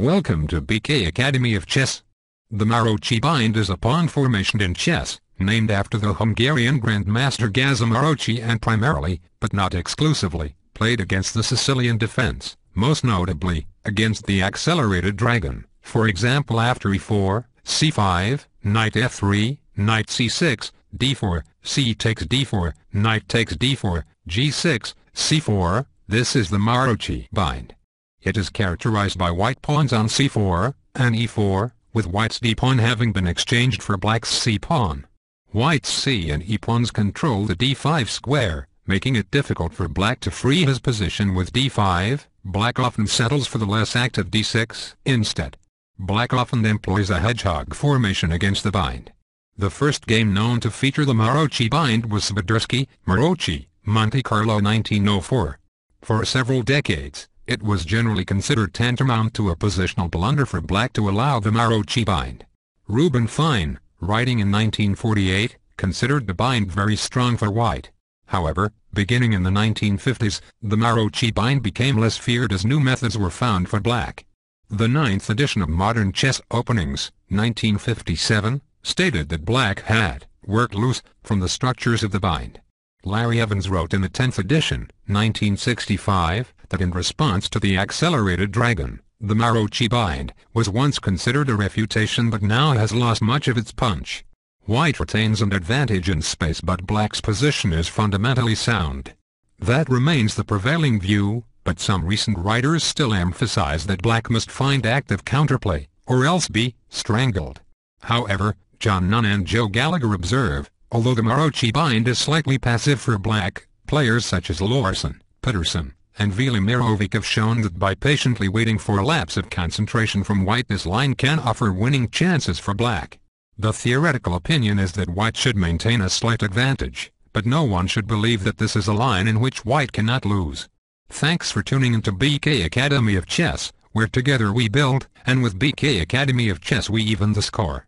Welcome to BK Academy of Chess. The Maróczy Bind is a pawn formation in chess, named after the Hungarian Grandmaster Gazza Maróczy and primarily, but not exclusively, played against the Sicilian Defense, most notably, against the accelerated dragon, for example after e4, c5, knight f3, knight c6, d4, c takes d4, knight takes d4, g6, c4. This is the Maróczy Bind. It is characterized by white pawns on c4 and e4, with white's d-pawn having been exchanged for black's c-pawn. White's c and e pawns control the d5 square, making it difficult for black to free his position with d5. Black often settles for the less active d6 instead. Black often employs a hedgehog formation against the bind. The first game known to feature the Maróczy Bind was Swiderski, Maróczy, Monte Carlo 1904. For several decades, it was generally considered tantamount to a positional blunder for black to allow the Maróczy Bind. Reuben Fine, writing in 1948, considered the bind very strong for white. However, beginning in the 1950s, the Maróczy Bind became less feared as new methods were found for black. The 9th edition of Modern Chess Openings, 1957, stated that black had worked loose from the structures of the bind. Larry Evans wrote in the 10th edition, 1965, that in response to the accelerated dragon, the Maróczy Bind was once considered a refutation but now has lost much of its punch. White retains an advantage in space but black's position is fundamentally sound. That remains the prevailing view, but some recent writers still emphasize that black must find active counterplay, or else be strangled. However, John Nunn and Joe Gallagher observe, although the Maróczy Bind is slightly passive for black, players such as Larson, Peterson, and Velimirovic have shown that by patiently waiting for a lapse of concentration from white this line can offer winning chances for black. The theoretical opinion is that white should maintain a slight advantage, but no one should believe that this is a line in which white cannot lose. Thanks for tuning into BK Academy of Chess, where together we build, and with BK Academy of Chess we even the score.